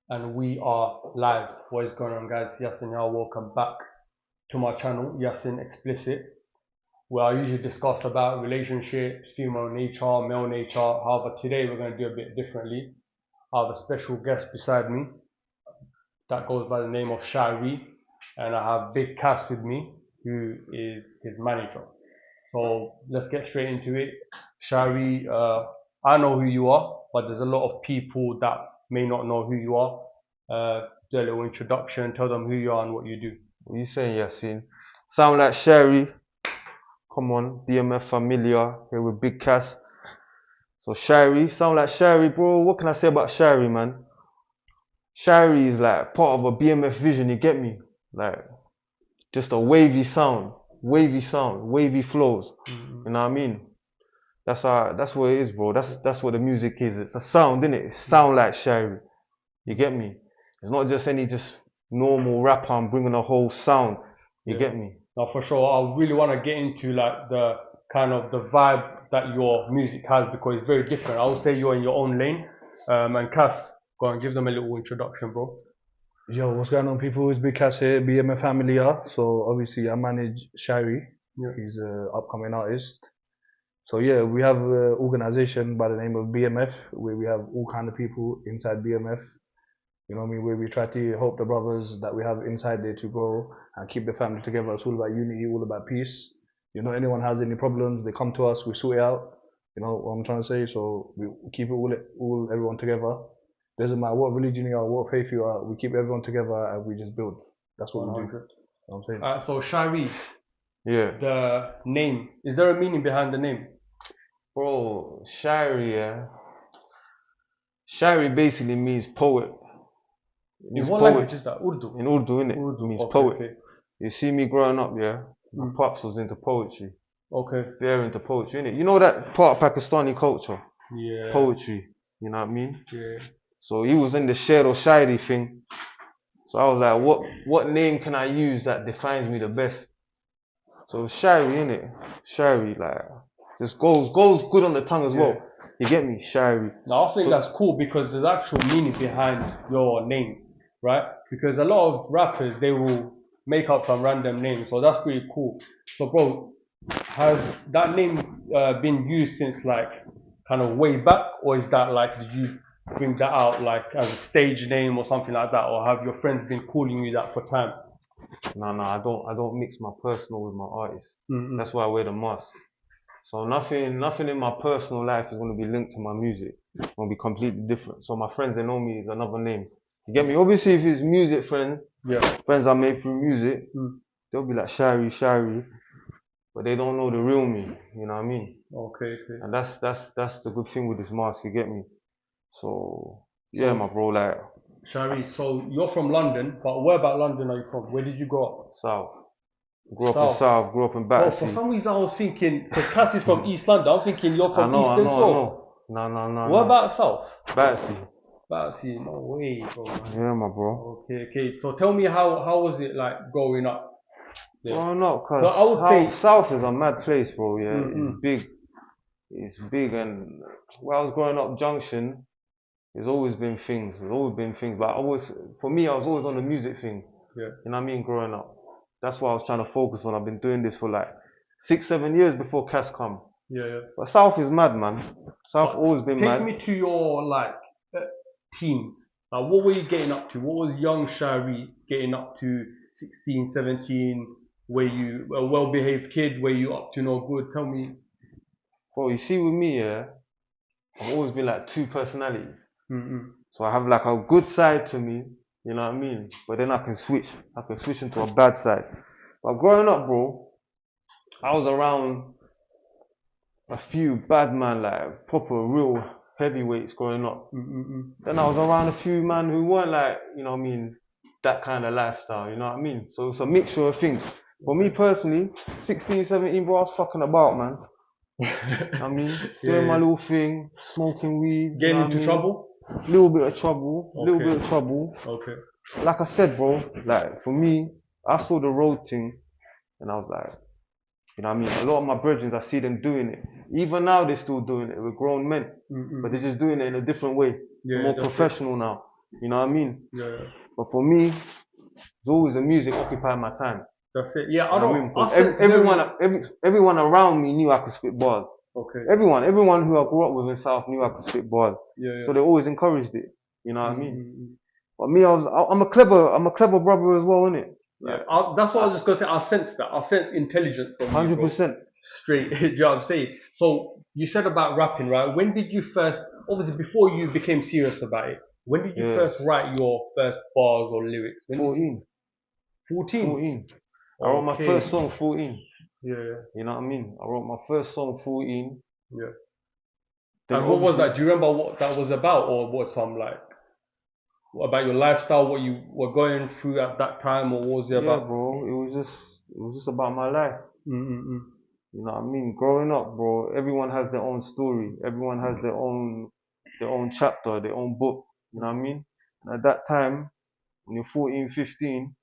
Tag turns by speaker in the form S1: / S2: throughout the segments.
S1: And we are live. What is going on, guys? Yasin here. Welcome back to my channel, Yasin Explicit, where I usually discuss about relationships, female nature, male nature. However, today we're going to do a bit differently. I have a special guest beside me that goes by the name of Shyree, and I have Big Cass with me, who is his manager. So let's get straight into it. Shyree, I know who you are, but there's a lot of people that may not know who you are. Do a little introduction, tell them who you are and what you do.
S2: What you saying, Yasin? Sound like Shyree. Come on, BMF familiar here with Big Cass. So Shyree, sound like Shyree, bro. What can I say about Shyree, man? Shyree is like part of a BMF vision. You get me? Like just a wavy sound, wavy flows. You know what I mean? That's what it is, bro. That's what the music is. It's a sound, innit? It sound like Shyree. You get me? It's not just any normal rapper. I'm bringing a whole sound. You get me?
S1: Now, for sure, I really want to get into like the kind of the vibe that your music has, because it's very different. I would say you're in your own lane. And Cass, go and give them a little introduction, bro.
S3: Yo, what's going on, people? It's Big Cass here, BMF family here. So obviously I manage Shyree.
S1: Yeah.
S3: He's an upcoming artist. So yeah, we have an organization by the name of BMF, where we have all kind of people inside BMF. You know what I mean? Where we try to help the brothers that we have inside there to grow and keep the family together. It's all about unity, all about peace. You know, anyone has any problems, they come to us, we sort it out. You know what I'm trying to say? So we keep it all everyone together. Doesn't matter what religion you are, what faith you are, we keep everyone together and we just build. That's what
S1: 100.
S3: we do. You know what I'm saying?
S1: So Shyree,
S2: Yeah.
S1: the name, is there a meaning behind the name?
S2: Bro, Shyree, yeah. Shyree basically means poet.
S1: In what language is that? Urdu?
S2: In Urdu, innit?
S1: Urdu.
S2: It means
S1: Okay,
S2: poet.
S1: okay.
S2: You see me growing up, yeah? My pops was into poetry.
S1: Okay.
S2: They're into poetry, innit? You know that part of Pakistani culture?
S1: Yeah.
S2: Poetry. You know what I mean?
S1: Yeah.
S2: So he was in the Sher or Shyree thing. So I was like, what name can I use that defines me the best? So Shyree, innit? Shyree, like, just goes good on the tongue as well. You get me? Shyree.
S1: Now I think that's cool because there's actual meaning behind your name, right? Because a lot of rappers, they will make up some random name, so that's pretty cool. So bro, has that name been used since like kind of way back, or is that like, did you bring that out like as a stage name or something like that, or have your friends been calling you that for time?
S2: No, I don't mix my personal with my artist. That's why I wear the mask. So nothing in my personal life is going to be linked to my music. It's going to be completely different. So my friends, they know me as another name. You get me? Obviously, if it's music friends, friends I made through music, they'll be like Shyree, but they don't know the real me. You know what I mean?
S1: Okay.
S2: And that's the good thing with this mask. You get me? So yeah, my bro, like
S1: Shyree, so you're from London, but where about London are you from? Where did you grow up?
S2: South. Grew up in South, grew up in
S1: Bro,
S2: Battersea.
S1: for some reason I was thinking, because Cass is from East London, I'm thinking you're from East as well.
S2: No.
S1: What about South?
S2: Battersea.
S1: Battersea, no way, bro.
S2: Yeah, my bro.
S1: Okay. So tell me how was it like growing up?
S2: Growing up,
S1: So I would say
S2: South is a mad place, bro. Yeah, it's big, and where I was growing up, Junction, there's always been things. But for me, I was always on the music thing.
S1: Yeah.
S2: You know what I mean? Growing up. That's what I was trying to focus on. I've been doing this for like 6-7 years before Cass come.
S1: Yeah.
S2: But South is mad, man. South always been mad.
S1: Take me to your like teens. Like, what were you getting up to? What was young Shyree getting up to? 16, 17. Were you a well-behaved kid? Were you up to no good? Tell me.
S2: Bro, you see with me, yeah, I've always been like two personalities. So I have like a good side to me, you know what I mean? But then I can switch into a bad side. But growing up, bro, I was around a few bad man, like proper real heavyweights growing up. Then I was around a few man who weren't like, you know what I mean, that kind of lifestyle, you know what I mean? So it's a mixture of things. For me personally, 16, 17, bro, I was fucking about, man. I mean, doing my little thing, smoking weed.
S1: Getting into trouble?
S2: Little bit of trouble.
S1: Okay.
S2: Like I said, bro, like for me, I saw the road thing and I was like, you know what I mean? A lot of my brethren, I see them doing it. Even now, they're still doing it. We're grown men, but they're just doing it in a different way. More professional now. You know what I mean?
S1: Yeah.
S2: But for me, it's always the music occupying my time.
S1: That's it. Yeah,
S2: You know what I mean? 'Cause everyone around me knew I could spit bars.
S1: Okay.
S2: Everyone who I grew up with in South knew I could spit bars.
S1: Yeah.
S2: So they always encouraged it. You know what I mean?
S1: Mm-hmm.
S2: But me, I'm a clever brother as well, innit?
S1: Yeah, that's what I was just gonna say. I sense that. I sense intelligence from you, bro.
S2: 100%.
S1: Straight. Do you know what I'm saying? So you said about rapping, right? When did you first? Obviously, before you became serious about it, when did you first write your first bars or lyrics?
S2: 14.
S1: 14.
S2: 14. I wrote my first song 14.
S1: Yeah.
S2: You know what I mean? I wrote my first song 14.
S1: Yeah.
S2: Then
S1: And what was that? Do you remember what that was about, or what some like? About your lifestyle, what you were going through at that time, or what was it about?
S2: Yeah, bro. It was just about my life.
S1: Mm-mm-mm.
S2: You know what I mean? Growing up, bro, everyone has their own story. Everyone has their own chapter, their own book. You know what I mean? And at that time, when you're 14, 15,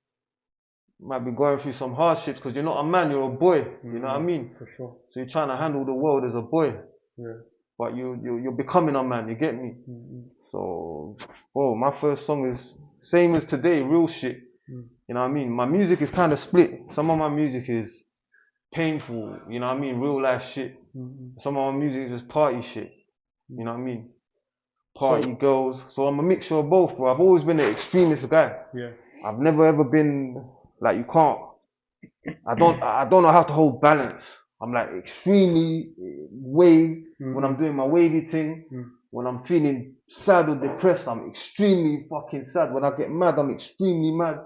S2: you might be going through some hardships because you're not a man, you're a boy. You know what I mean?
S1: For sure.
S2: So you're trying to handle the world as a boy.
S1: Yeah.
S2: But you're becoming a man, you get me? So, bro, my first song is same as today, real shit. You know what I mean? My music is kind of split. Some of my music is painful, you know what I mean? Real life shit. Some of my music is just party shit. You know what I mean? Party girls. So I'm a mixture of both, bro. I've always been an extremist guy.
S1: Yeah.
S2: I've never ever been like, you can't. I don't know how to hold balance. I'm like extremely wave when I'm doing my wavy thing. When I'm feeling sad or depressed, I'm extremely fucking sad. When I get mad, I'm extremely mad.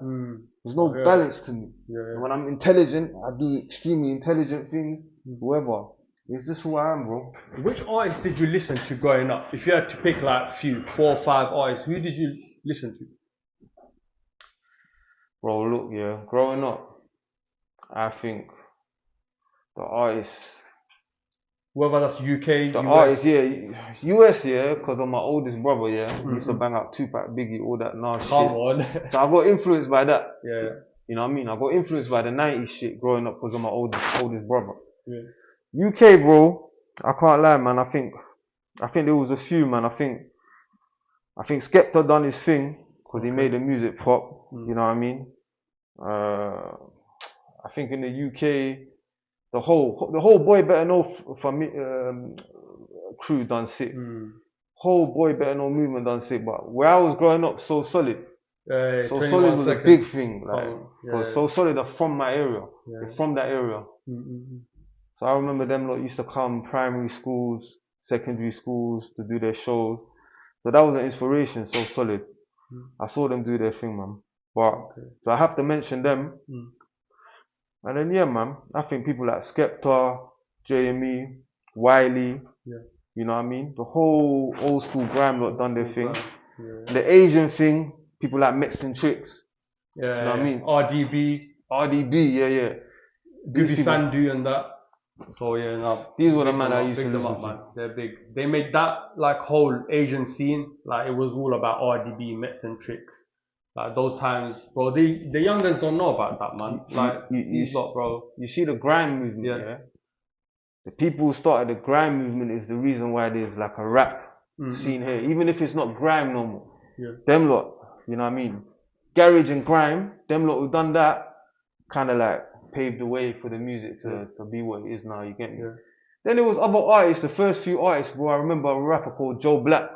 S2: There's no balance to me. And when I'm intelligent, I do extremely intelligent things. Whoever. It's just who I am, bro.
S1: Which artists did you listen to growing up? If you had to pick like a few, 4 or 5 artists, who did you listen to?
S2: Bro, look, yeah, growing up, I think the artists.
S1: Whether that's UK,
S2: the
S1: US.
S2: artists, yeah, US, yeah, because of my oldest brother, yeah, he used to bang out Tupac, Biggie, all that nasty
S1: Come
S2: shit.
S1: on.
S2: So I got influenced by that.
S1: Yeah.
S2: You know what I mean? I got influenced by the 90s shit growing up because of my oldest brother.
S1: Yeah.
S2: UK, bro, I can't lie, man. I think there was a few, man. I think Skepta done his thing because he made the music pop. You know what I mean? I think in the UK, the whole Boy Better Know for me crew done sick. Whole Boy Better Know movement done sick. But where I was growing up, So Solid. So Solid was a big thing, like, because So Solid are from my area. They're from that area. So I remember them lot used to come primary schools, secondary schools to do their shows. So that was an inspiration, So Solid. I saw them do their thing, man. But so I have to mention them. And then yeah, man, I think people like Skepta, JME, Wiley, you know what I mean? The whole old school grime lot done their thing. The Asian thing, people like Mets and Tricks. You know what I mean? RDB, yeah.
S1: Goofy Sandu and that. So yeah, no.
S2: These were the man I used to listen to.
S1: Man. They're big. They made that like whole Asian scene, like it was all about RDB, Mets and Tricks. Like those times, bro, the youngers don't know about that, man. Like these lot, bro.
S2: You see the grime movement, yeah? The people who started the grime movement is the reason why there's like a rap scene here. Even if it's not grime no more. Them lot, you know what I mean? Garage and grime, them lot who done that, kind of like paved the way for the music to be what it is now, you get me? Then there was other artists, the first few artists, bro. I remember a rapper called Joe Black.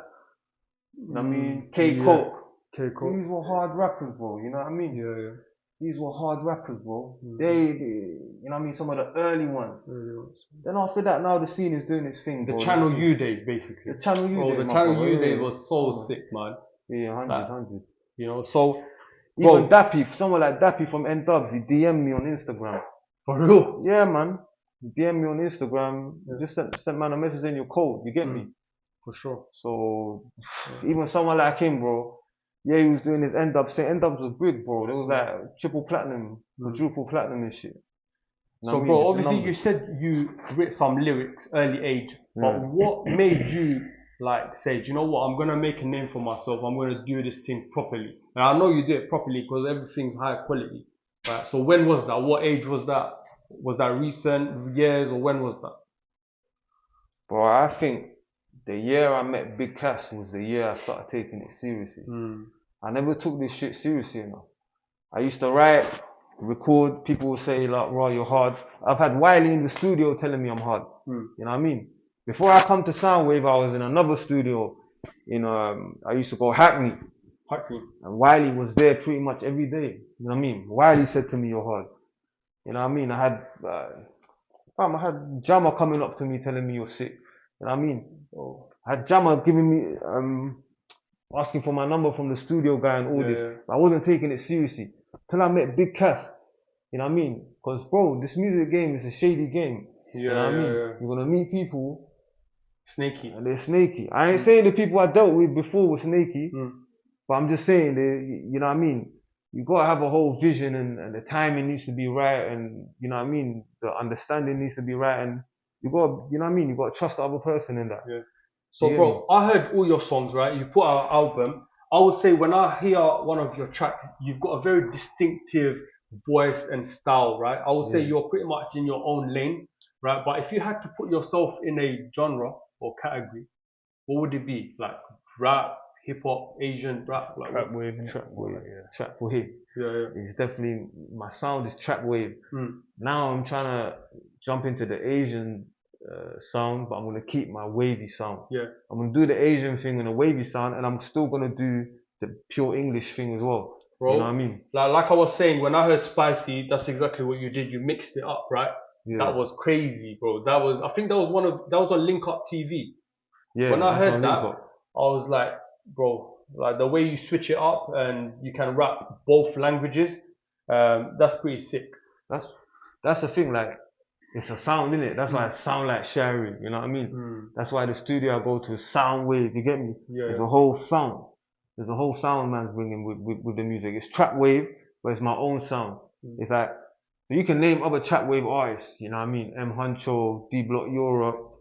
S2: You know what I mean? K Coke. These were hard rappers, bro. You know what I mean? These were hard rappers, bro. They, you know what I mean? Some of the early ones. Then after that, now the scene is doing its thing, bro.
S1: The Channel U days, basically.
S2: The Channel U days.
S1: The Channel U days was so sick, man.
S2: Yeah, 100.
S1: You know, so.
S2: Even Dappy, someone like Dappy from N-Dubs, he DM'd me on Instagram.
S1: For real?
S2: Yeah, man. He DM'd me on Instagram. Just sent man a message in your code. You get me?
S1: For sure.
S2: So, even someone like him, bro. Yeah, he was doing his N-Dubs. N-Dubs was big, bro. There was like triple platinum, quadruple platinum and shit.
S1: So, bro, obviously you said you wrote some lyrics early age, but what made you like say, do you know what, I'm gonna make a name for myself, I'm gonna do this thing properly? And I know you do it properly because everything's high quality, right? So when was that? What age was that? Was that recent years or when was that?
S2: Bro, I think the year I met Big Cass was the year I started taking it seriously. I never took this shit seriously enough. I used to write, record, people would say like, "Raw, you're hard." I've had Wiley in the studio telling me I'm hard. You know what I mean? Before I come to Soundwave, I was in another studio. I used to go Hackney. And Wiley was there pretty much every day. You know what I mean? Wiley said to me, "You're hard." You know what I mean? I had Jammer coming up to me telling me you're sick. You know what I mean? I had Jammer giving me, asking for my number from the studio guy and all this. But I wasn't taking it seriously. Till I met Big Cass. You know what I mean? Because, bro, this music game is a shady game. You know what I mean? You're going to meet people.
S1: Snaky.
S2: And they're snaky. I ain't saying the people I dealt with before were snaky. But I'm just saying, you know what I mean? You got to have a whole vision and the timing needs to be right. And, you know what I mean? The understanding needs to be right. And you got to, you know what I mean? You got to trust the other person in that.
S1: So, bro, I heard all your songs, right? You put out an album. I would say when I hear one of your tracks, you've got a very distinctive voice and style, right? I would say you're pretty much in your own lane, right? But if you had to put yourself in a genre or category, what would it be? Like rap, hip hop, Asian rap, like
S3: Trap wave.
S2: Trap wave. It's definitely, my sound is trap wave. Now I'm trying to jump into the Asian sound, but I'm going to keep my wavy sound. I'm going to do the Asian thing and the wavy sound, and I'm still going to do the pure English thing as well. Bro, you know what I mean?
S1: Like I was saying, when I heard Spicy, that's exactly what you did. You mixed it up, right? That was crazy, bro. I think that was on Link Up TV. When I heard that, I was like, bro, like the way you switch it up and you can rap both languages, that's pretty sick.
S2: That's the thing, like, it's a sound, innit? That's why I sound like Shyree, you know what I mean? That's why the studio I go to is Soundwave, you get me? There's a whole sound. There's a whole sound man's bringing with the music. It's trap wave, but it's my own sound. It's like, you can name other trap wave artists, you know what I mean? M Huncho, D Block Europe,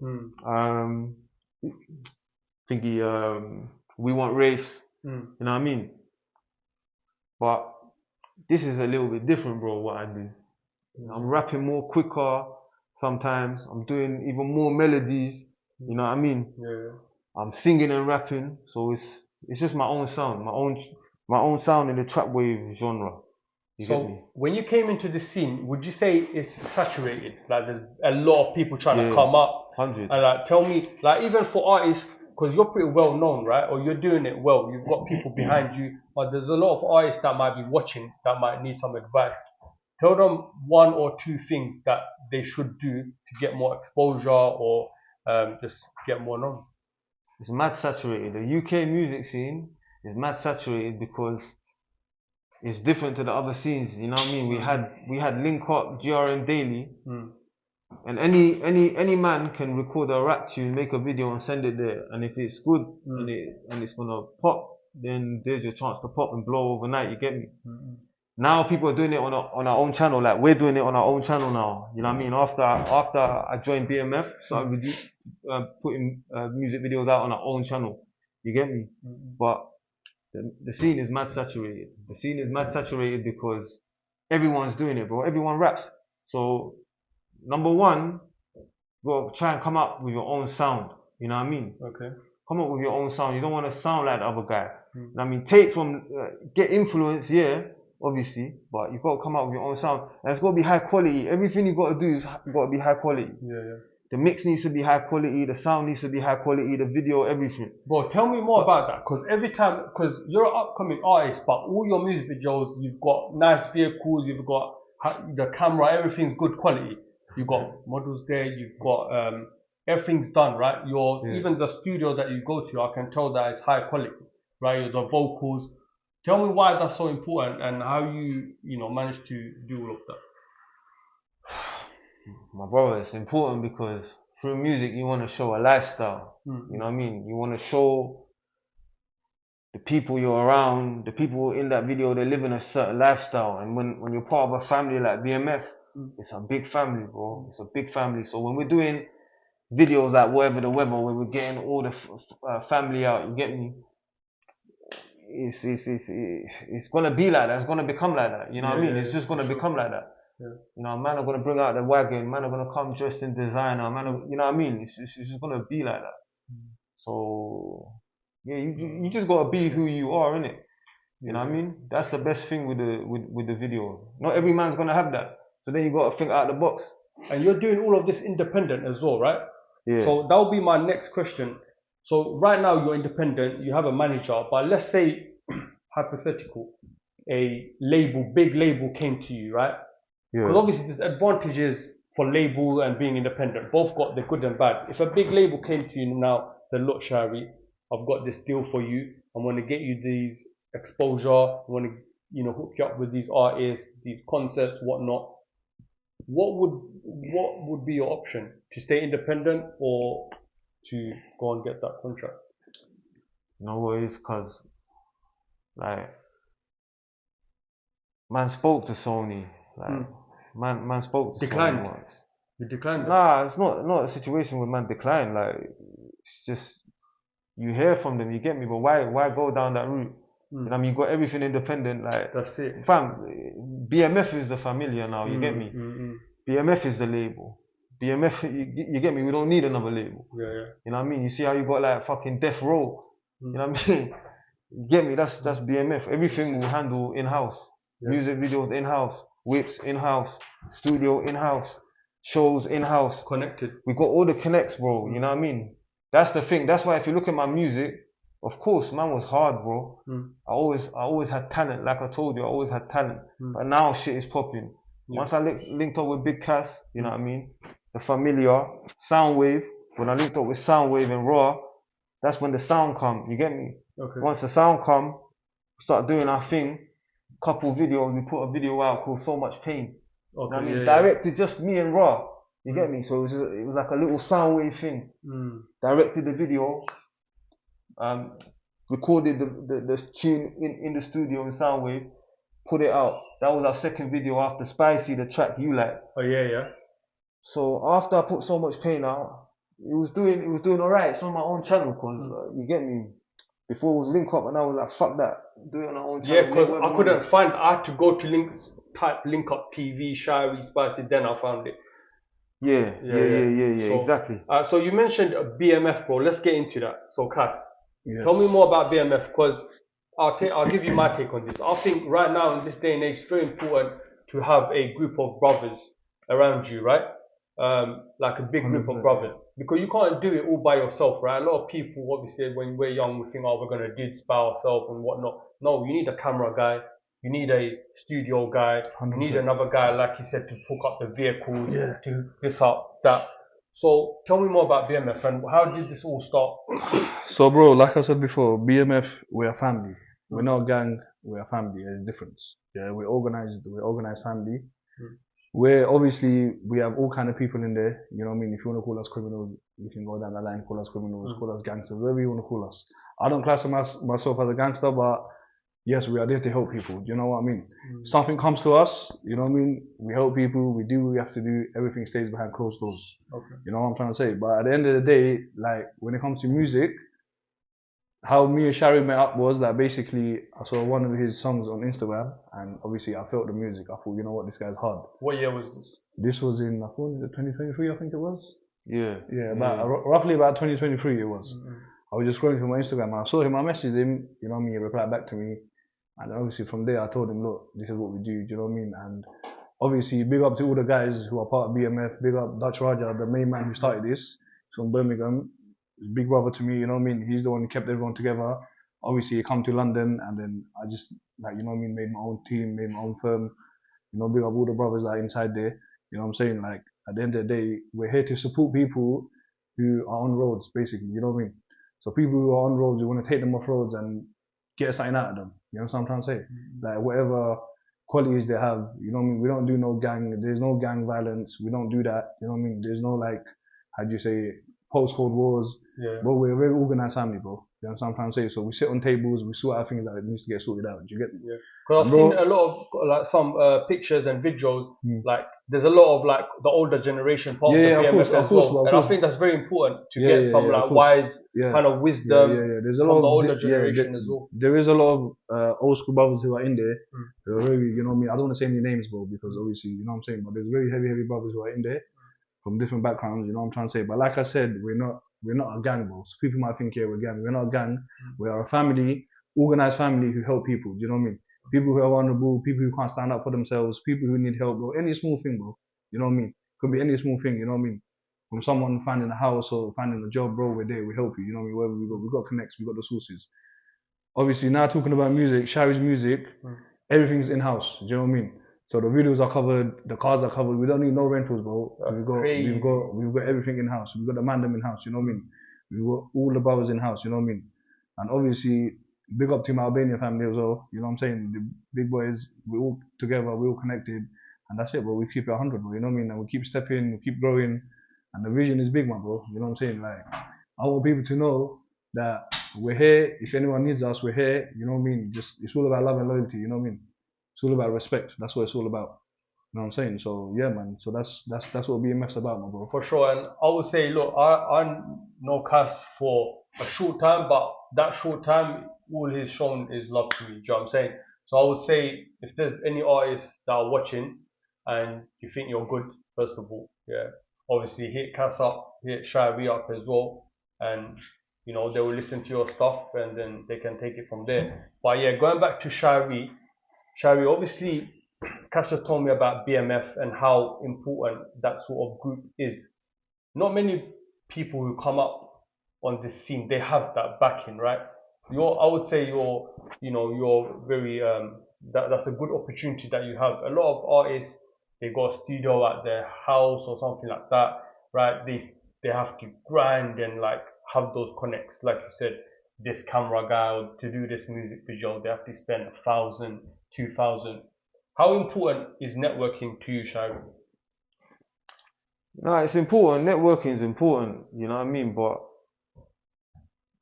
S2: We Want Race, you know what I mean? But this is a little bit different, bro, what I do. I'm rapping more quicker sometimes. I'm doing even more melodies, you know what I mean? I'm singing and rapping, so it's just my own sound, my own sound in the trap wave genre. You get me?
S1: When you came into the scene, would you say it's saturated? Like there's a lot of people trying to come up.
S2: 100.
S1: And like tell me, like even for artists, because you're pretty well known, right? Or you're doing it well. You've got people behind you, but there's a lot of artists that might be watching that might need some advice. Tell them one or two things that they should do to get more exposure or just get more known.
S2: It's mad saturated. The UK music scene is mad saturated because it's different to the other scenes. You know what I mean? We had Link Up, GRM Daily, and any man can record a rap tune, make a video, and send it there. And if it's good and it's gonna pop, then there's your chance to pop and blow overnight. You get me? Now people are doing it on our own channel. Like we're doing it on our own channel now. You know what I mean? After I joined BMF, started putting music videos out on our own channel. You get me? But the scene is mad saturated. The scene is mad saturated because everyone's doing it, bro. Everyone raps. So number one, bro, try and come up with your own sound. You know what I mean?
S1: Okay.
S2: Come up with your own sound. You don't want to sound like the other guy. You know what I mean? Take from, get influence, obviously, but you've got to come out with your own sound. And it's got to be high quality. Everything you've got to do is got to be high quality. The mix needs to be high quality, the sound needs to be high quality, the video, everything.
S1: Bro, tell me more about that, because you're an upcoming artist, but all your music videos, you've got nice vehicles, you've got the camera, everything's good quality. You've got models there, you've got everything's done, right? Even the studio that you go to, I can tell that it's high quality, right? The vocals. Tell me why that's so important and how you managed to do all of that.
S2: My brother, it's important because through music you want to show a lifestyle. You know what I mean? You want to show the people you're around, the people in that video, they live in a certain lifestyle. And when you're part of a family like BMF, it's a big family, bro. It's a big family. So when we're doing videos like Whatever the Weather, where we're getting all the family out, you get me? It's gonna be like that. It's gonna become like that. You know what I mean? It's just gonna become like that. You know, man are gonna bring out the wagon. Man are gonna come dressed in designer. You know what I mean? It's just gonna be like that. So yeah, you just gotta be who you are, innit? You know what I mean? That's the best thing with the video. Not every man's gonna have that. So then you gotta think out of the box.
S1: And you're doing all of this independent as well, right?
S2: Yeah.
S1: So that will be my next question. So right now you're independent, you have a manager, but let's say, hypothetical, a label, big label came to you, right? Because obviously there's advantages for label and being independent. Both got the good and bad. If a big label came to you now, said, look, Shyree, I've got this deal for you. I want to get you these exposure. I want to, hook you up with these artists, these concerts, whatnot. What would be your option? To stay independent or to go and get that contract?
S2: No worries, cause like man spoke to Sony, like man spoke to
S1: Declined.
S2: Sony once.
S1: You declined?
S2: Nah, it's not a situation where man declined. Like it's just you hear from them, you get me. But why go down that route? You know what I mean? You got everything independent. Like
S1: that's it.
S2: Fam, BMF is the familiar now. You get me? BMF is the label. BMF, you get me? We don't need another label.
S1: Yeah.
S2: You know what I mean? You see how you got like fucking Death Row. You know what I mean? You get me? That's BMF. Everything we handle in-house. Yeah. Music videos in-house. Whips in-house. Studio in-house. Shows in-house.
S1: Connected.
S2: We got all the connects, bro. You know what I mean? That's the thing. That's why if you look at my music, of course, man was hard, bro. I always had talent. Like I told you, I always had talent. But now shit is popping. Once I linked up with Big Cass, you know what I mean? The familiar, Soundwave. When I linked up with Soundwave and Raw, that's when the sound come. You get me?
S1: Okay.
S2: Once the sound come, we start doing our thing. Couple videos, we put a video out called So Much Pain. Okay, you know what I mean? Directed just me and Raw. You get me? So it was like a little Soundwave thing. Directed the video. Recorded the tune in the studio in Soundwave. Put it out. That was our second video after Spicy, the track you like.
S1: Oh yeah.
S2: So after I put So Much Pain out, it was doing alright. It's on my own channel, cause you get me. Before it was Link Up, and I was like, fuck that, do it on our own channel.
S1: Yeah, because I couldn't find. I had to go to type Link Up TV, Shyree, Spicy. Then I found it.
S2: Yeah, so, exactly.
S1: So you mentioned BMF, bro. Let's get into that. So Cass, tell me more about BMF, because I'll give you my take on this. I think right now in this day and age, it's very important to have a group of brothers around you, right? Like a big group of brothers, because you can't do it all by yourself, right? A lot of people, obviously, when we're young, we think, oh, we're gonna do this by ourselves and whatnot. No, you need a camera guy, you need a studio guy, 100%. You need another guy, like you said, to hook up the vehicles, to this up, that. So tell me more about BMF and how did this all start?
S3: So, bro, like I said before, BMF, we're a family. We're not a gang, we're a family. There's a difference. Yeah, we're organized family. Where obviously we have all kind of people in there. You know what I mean? If you want to call us criminals, you can go down the line, call us criminals, call us gangsters, whatever you want to call us. I don't class myself as a gangster, but yes, we are there to help people. You know what I mean? Something comes to us, you know what I mean? We help people, we do what we have to do, everything stays behind closed doors. Okay. You know what I'm trying to say? But at the end of the day, like when it comes to music, how me and Shyree met up was that basically I saw one of his songs on Instagram and obviously I felt the music. I thought, you know what, this guy's hard.
S1: What year was this?
S3: This was in, I thought, 2023, I think it was.
S2: Yeah.
S3: Roughly about 2023 it was. I was just scrolling through my Instagram and I saw him, I messaged him, you know what I mean, he replied back to me. And obviously from there I told him, look, this is what we do you know what I mean? And obviously big up to all the guys who are part of BMF, big up Dutch Raja, the main man who started this. He's from Birmingham. Big brother to me, you know what I mean? He's the one who kept everyone together. Obviously, he come to London and then I just, like, you know what I mean, made my own team, made my own firm. You know, big up all the brothers that are inside there. You know what I'm saying? Like, at the end of the day, we're here to support people who are on roads, basically, you know what I mean? So people who are on roads, we want to take them off roads and get something out of them. You know what I'm trying to say? Like, whatever qualities they have, you know what I mean? We don't do no gang, there's no gang violence. We don't do that, you know what I mean? There's no, like, how do you say, post-Cold Wars. But we're a very organized family, bro. You know what I'm trying to say? So we sit on tables, we sort out things that needs to get sorted out. Do you get me? Yeah.
S1: Because I've seen a lot of like some pictures and videos. Like there's a lot of like the older generation part of the BMF as well. And I think that's very important to get some like wise kind of wisdom
S3: There's a lot
S1: from the older generation as well.
S3: There is a lot of old school brothers who are in there. Who are very, you know what I mean? I don't want to say any names, bro, because obviously, you know what I'm saying. But there's very heavy brothers who are in there from different backgrounds. You know what I'm trying to say. But like I said, we're not a gang, bro. So people might think, yeah, we're a gang. We're not a gang. We are a family organized family who help people. Do you know what I mean? People who are vulnerable, people who can't stand up for themselves, people who need help, bro. Any small thing, bro. You know what I mean? Could be any small thing. You know what I mean? From someone finding a house or finding a job, bro, we're there. We help you. You know what I mean? Wherever we got connects, we got the sources. Obviously, now talking about music, Shyree's music, everything's in house. Do you know what I mean? So the videos are covered, the cars are covered. We don't need no rentals, bro. We've got everything in house. We've got the mandem in house. You know what I mean? We've got all the brothers in house. You know what I mean? And obviously, big up to my Albanian family as well. You know what I'm saying? The big boys, we're all together, we're all connected, and that's it, bro. We keep it 100, bro. You know what I mean? And we keep stepping, we keep growing, and the vision is big, man, bro. You know what I'm saying? Like, I want people to know that we're here. If anyone needs us, we're here. You know what I mean? Just it's all about love and loyalty. You know what I mean? It's all about respect. That's what it's all about. You know what I'm saying? So yeah, man. So that's what BMF's about, my bro.
S1: For sure. And I would say, look, I know Cass for a short time, but that short time, all he's shown is love to me. Do you know what I'm saying? So I would say, if there's any artists that are watching and you think you're good, first of all, yeah, obviously hit Cass up, hit Shyree up as well, and you know they will listen to your stuff and then they can take it from there. But yeah, going back to Shyree, obviously Cass just told me about BMF and how important that sort of group is. Not many people who come up on this scene, they have that backing, right? I would say you're very, that's a good opportunity that you have. A lot of artists, they got a studio at their house or something like that, right? They have to grind and like have those connects. Like you said, this camera guy to do this music video, they have to spend 1,000, 2,000. How important is networking to you, Shyree?
S2: No, it's important. Networking is important, you know what I mean? But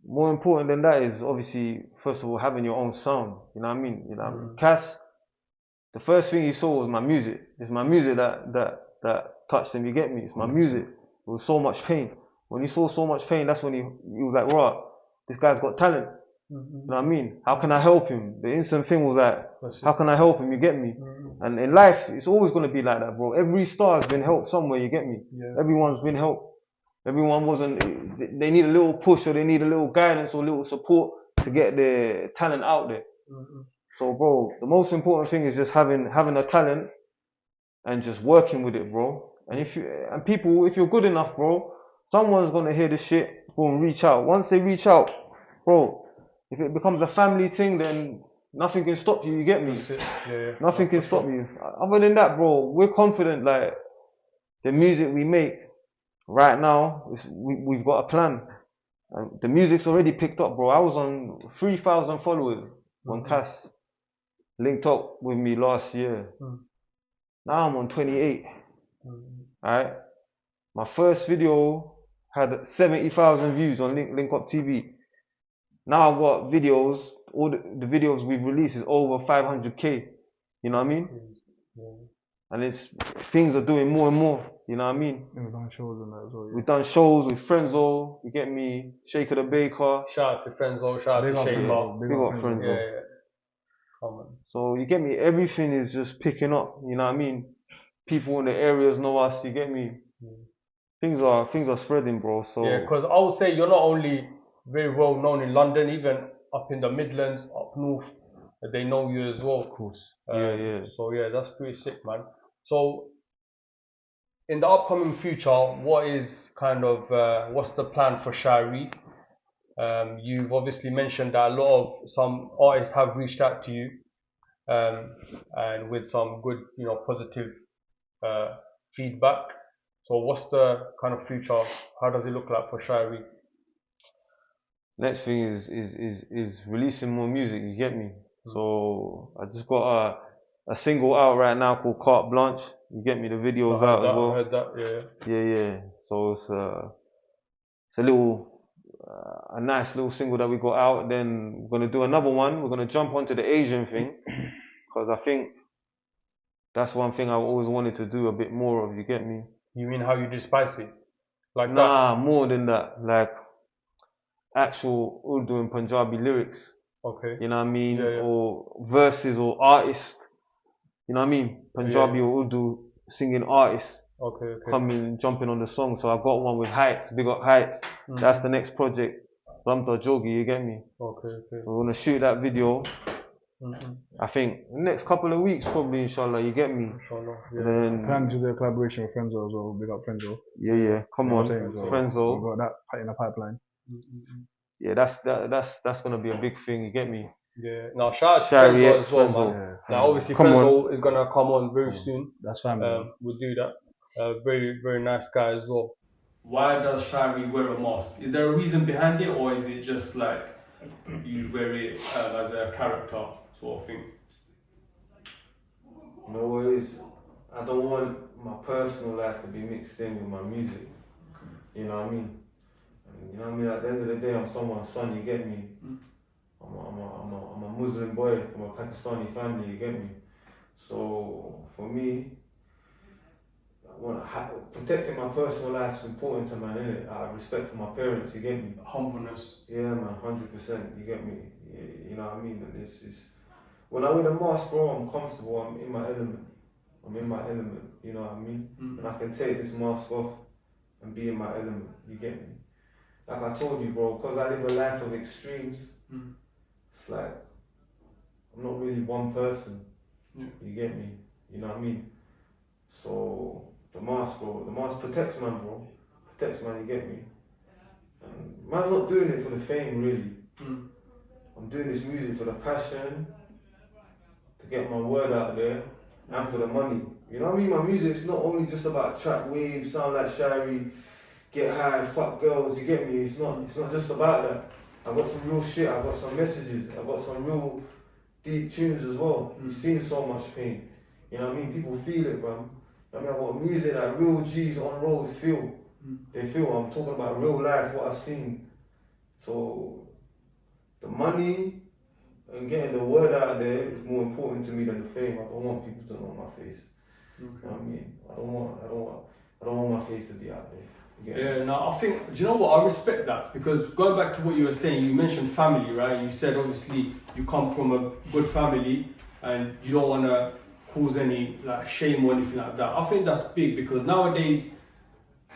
S2: more important than that is obviously, first of all, having your own sound, you know what I mean? You know what I mean? Cass, the first thing he saw was my music. It's my music that touched him, you get me? It's my music. It was so much pain. When he saw so much pain, that's when he was like, right, this guy's got talent. You know what I mean? How can I help him? The instant thing was like, how can I help him? You get me? And in life, it's always going to be like that, bro. Every star has been helped somewhere, you get me? Yeah. Everyone's been helped. Everyone they need a little push or they need a little guidance or a little support to get their talent out there. So, bro, the most important thing is just having a talent and just working with it, bro. And if you're good enough, bro, someone's going to hear this shit, go and reach out. Once they reach out, bro, if it becomes a family thing, then nothing can stop you, you get me? Yeah. Nothing can stop you. Other than that, bro, we're confident, like, the music we make right now, we've got a plan. The music's already picked up, bro. I was on 3,000 followers when Cass linked up with me last year. Now I'm on 28. Alright? My first video had 70,000 views on Link Up TV. Now I've got videos, all the videos we've released is over 500k. You know what I mean? And things are doing more and more. You know what I mean?
S3: We've done shows and that as well. Yeah.
S2: We've done shows with Frenzo. You get me? Shaker the Baker.
S1: Shout out to Frenzo. Shout out to Shaker.
S2: Big up Frenzo.
S1: Yeah. Come on.
S2: So you get me? Everything is just picking up. You know what I mean? People in the areas know us. You get me? Things are spreading, bro. So
S1: yeah, because I would say you're not only very well known in London, even up in the Midlands, up north, they know you as well.
S3: Of course.
S2: Yeah.
S1: So yeah, that's pretty sick, man. So in the upcoming future, what's the plan for Shyree? You've obviously mentioned that some artists have reached out to you, and with some good, positive feedback. So what's the kind of future? How does it look like for Shyree?
S2: Next thing is releasing more music. You get me? So I just got a single out right now called Carte Blanche. You get me? The video's out as well.
S1: I heard that, yeah.
S2: Yeah. So it's a nice little single that we got out. Then we're gonna do another one. We're gonna jump onto the Asian thing because I think that's one thing I've always wanted to do a bit more of. You get me?
S1: You mean how you did Spicy? Like
S2: nah, that? More than that. Like actual Urdu and Punjabi lyrics.
S1: Okay.
S2: You know what I mean?
S1: Yeah.
S2: Or verses or artists. You know what I mean? Punjabi or Urdu singing artists.
S1: Okay.
S2: Coming, jumping on the song. So I've got one with Heights, big up Heights. That's the next project. Slumped or Jogi, you get me?
S1: Okay.
S2: We're gonna shoot that video. I think next couple of weeks probably, inshallah, you get me?
S1: Inshallah, yeah.
S2: And then
S3: Plan to do a collaboration with Frenzo as well. Big up Frenzo.
S2: yeah, come on,
S3: We've
S2: Frenzo.
S3: got that in the pipeline.
S2: Yeah, that's gonna be a big thing, you get me?
S1: Yeah. Now shout out to
S2: Shyree
S1: Frenzo as well,
S2: Frenzo.
S1: man. Now obviously
S2: Come
S1: Frenzo is gonna come on very soon.
S3: That's family.
S1: We'll do that. Very, very nice guy as well. Why does Shyree wear a mask? Is there a reason behind it, or is it just like you wear it as a character sort of thing?
S2: You know what it is? I don't want my personal life to be mixed in with my music. You know what I mean? You know what I mean? At the end of the day, I'm someone's son, you get me? I'm a Muslim boy from a Pakistani family, you get me? So for me, protecting my personal life is important to man, innit? I have respect for my parents, you get me?
S1: Humbleness.
S2: Yeah, man, 100%, you get me? You know what I mean? And it's when I wear the mask, bro, I'm comfortable, I'm in my element. You know what I mean? And I can take this mask off and be in my element, you get me? Like I told you, bro, because I live a life of extremes, it's like, I'm not really one person, you get me? You know what I mean? So, the mask, bro, the mask protects man, bro. Protects man, you get me? And man's not doing it for the fame, really. I'm doing this music for the passion, to get my word out there, and for the money. You know what I mean? My music's not only just about trap waves, sound like Shyree, get high, fuck girls, you get me? It's not just about that. I got some real shit, I got some messages, I got some real deep tunes as well. You've seen so much pain. You know what I mean? People feel it, bro. I mean, I got music that real G's on roads feel. They feel. I'm talking about real life, what I've seen. So, the money and getting the word out there is more important to me than the fame. I don't want people to know my face. You know what I mean? I don't want my face to be out there.
S1: Yeah, no, I think, do you know what, I respect that, because going back to what you were saying, you mentioned family, right? You said obviously you come from a good family and you don't want to cause any like shame or anything like that. I think that's big, because nowadays,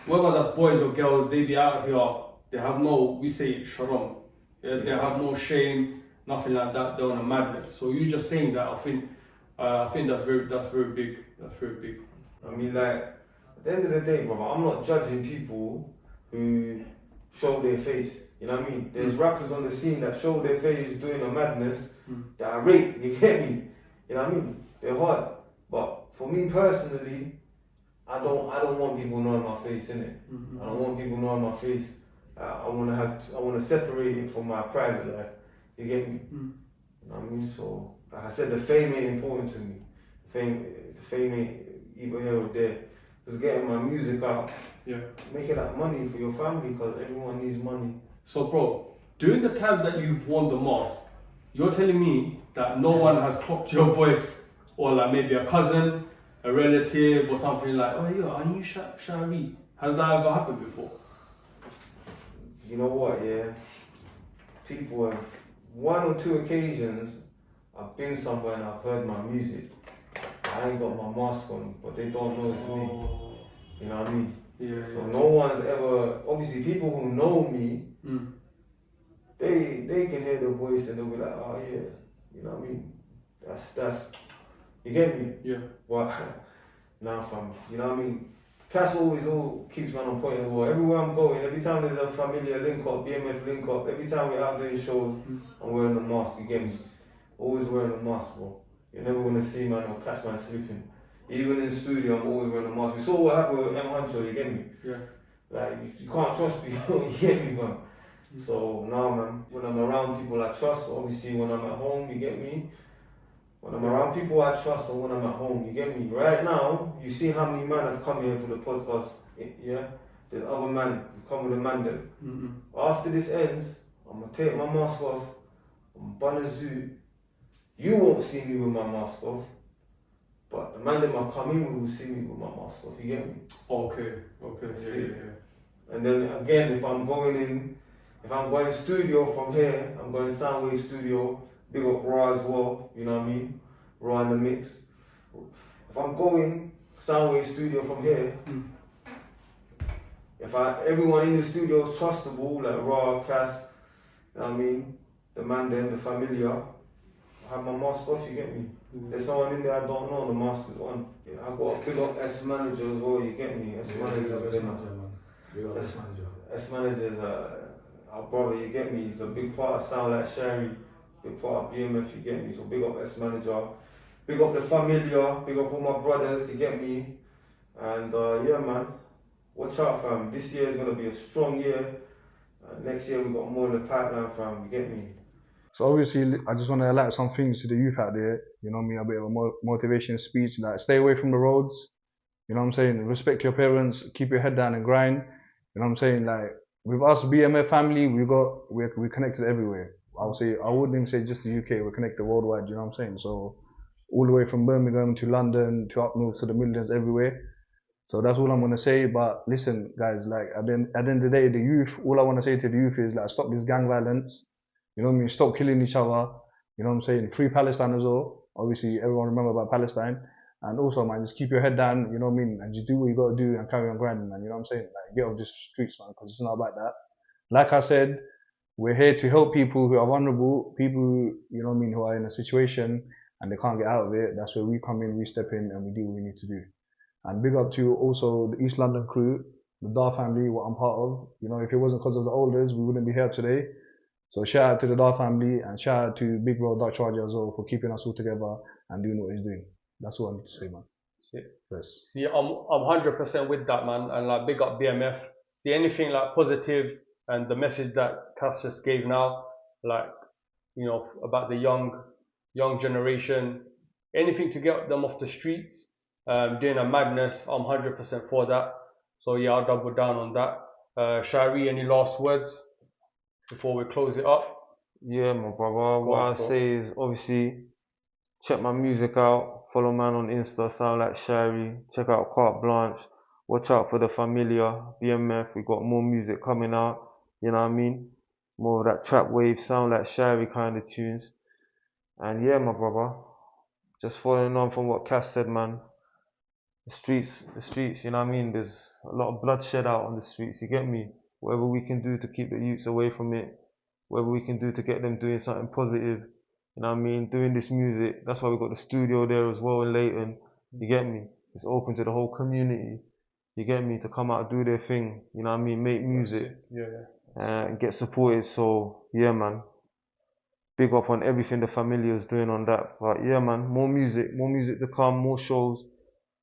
S1: whether that's boys or girls, they be out here, they have no, we say sharam, they have no shame, nothing like that, they're on a madness. So you just saying that, I think that's very big. That's very big.
S2: I mean, like, at the end of the day, brother, I'm not judging people who show their face. You know what I mean? There's rappers on the scene that show their face doing a madness that I rate. You get me? You know what I mean? They're hard. But for me personally, I don't want people knowing my face, innit? I don't want people knowing my face. I want to separate it from my private life. You get me? You know what I mean? So, like I said, the fame ain't important to me. The fame ain't either here or there. Just getting my music out, making that money for your family, because everyone needs money.
S1: So, bro, during the times that you've won the mask, you're telling me that no one has clocked your voice, or like maybe a cousin, a relative, or something like, oh yeah, are you Shyree? Has that ever happened before?
S2: You know what, yeah? People have, one or two occasions, I've been somewhere and I've heard my music. I ain't got my mask on, but they don't know it's me. You know what I mean?
S1: Yeah.
S2: So no one's ever, obviously people who know me, they can hear the voice and they'll be like, oh yeah, you know what I mean? That's, you get me?
S1: Yeah.
S2: But, nah fam, you know what I mean? Cass always keeps me on point as well. Everywhere I'm going, every time there's a familiar link up, BMF link up, every time we're out doing shows, I'm wearing a mask, you get me? Always wearing a mask, bro. You're never gonna see man or catch man sleeping. Even in the studio, I'm always wearing a mask. We saw what happened with M Huncho, you get me? Yeah. Like, you can't trust people, you get me, man? So, now, man, when I'm around people I trust, obviously when I'm at home, you get me? When I'm around people I trust and when I'm at home, you get me? Right now, you see how many men have come here for the podcast, yeah? There's other men who come with a man then. After this ends, I'm gonna take my mask off, I'm gonna zoo. You won't see me with my mask off, but the man that might come in will see me with my mask off, you get me?
S1: Okay, yeah.
S2: And then again, if I'm going studio from here, I'm going Soundwave studio, big up Raw as well, you know what I mean? Raw in the mix. If I'm going Soundwave studio from here, if everyone in the studio is trustable, like Raw, Cass, You know what I mean? The man then, the familiar. I have my mask off, you get me? There's someone in there I don't know, the mask is on. Yeah, I got a big up S manager as well, you get me? S manager is our brother, you get me? He's a big part of Sound Like Shyree, big part of BMF, you get me? So big up S manager, big up the familiar, big up all my brothers, you get me? And yeah, man, watch out, fam. This year is gonna be a strong year. Next year we got more in the pipeline, fam. You get me?
S3: So obviously, I just want to highlight some things to the youth out there. You know what I mean? A bit of a motivation speech. Like, stay away from the roads. You know what I'm saying? Respect your parents. Keep your head down and grind. You know what I'm saying? Like, with us BMF family, we're connected everywhere. I wouldn't even say just the UK. We're connected worldwide. You know what I'm saying? So all the way from Birmingham to London to up north to the Midlands, everywhere. So that's all I'm gonna say. But listen, guys, like at the end of the day, the youth. All I want to say to the youth is like, stop this gang violence. You know what I mean? Stop killing each other. You know what I'm saying? Free Palestine as well. Obviously, everyone remember about Palestine. And also, man, just keep your head down. You know what I mean? And just do what you gotta do and carry on grinding, man. You know what I'm saying? Like, get off the streets, man, because it's not about that. Like I said, we're here to help people who are vulnerable, people who, you know what I mean, who are in a situation and they can't get out of it. That's where we come in, we step in, and we do what we need to do. And big up to also the East London crew, the Dar family, what I'm part of. You know, if it wasn't because of the elders, we wouldn't be here today. So shout out to the Dar family and shout out to Big Bro Dark Charger as well for keeping us all together and doing what he's doing. That's what I need to say, man.
S1: Shit.
S3: Yes.
S1: See, I'm 100% with that, man, and like big up BMF. See, anything like positive and the message that Cass just gave now, like, you know, about the young generation, anything to get them off the streets, doing a madness, I'm 100% for that. So yeah, I'll double down on that. Shyree, any last words before we close it up?
S2: Yeah, my brother. What I say is obviously check my music out. Follow man on Insta, Sound Like Shyree. Check out Carte Blanche. Watch out for the Familiar, BMF. We got more music coming out. You know what I mean? More of that trap wave, Sound Like Shyree kind of tunes. And yeah, my brother. Just following on from what Cass said, man. The streets, you know what I mean? There's a lot of bloodshed out on the streets, you get me? Whatever we can do to keep the youths away from it, whatever we can do to get them doing something positive, you know what I mean? Doing this music, that's why we got the studio there as well in Leighton, you get me? It's open to the whole community, you get me? To come out and do their thing, you know what I mean? Make music, and get supported, so yeah, man. Big up on everything the Familiar is doing on that, but yeah, man, more music to come, more shows.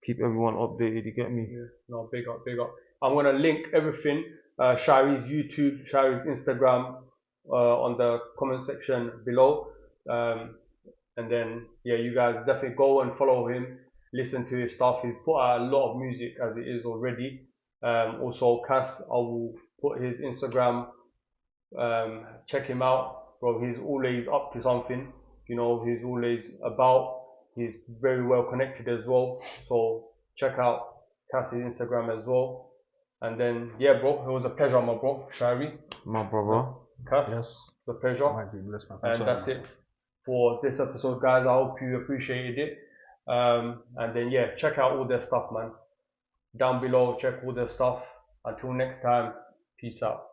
S2: Keep everyone updated, you get me?
S1: Yeah, no, big up. I'm gonna link everything, Shyree's YouTube, Shyree's Instagram, on the comment section below. And then, yeah, you guys definitely go and follow him, listen to his stuff. He's put out a lot of music as it is already. Also, Cass, I will put his Instagram, check him out, bro. He's always up to something, you know, he's always about. He's very well connected as well. So check out Cass's Instagram as well. And then, yeah, bro, it was a pleasure, my bro, Shyree.
S2: My brother.
S1: Cass,
S3: Yes.
S1: the pleasure. And that's it for this episode, guys. I hope you appreciated it. And then, yeah, check out all their stuff, man. Down below, check all their stuff. Until next time, peace out.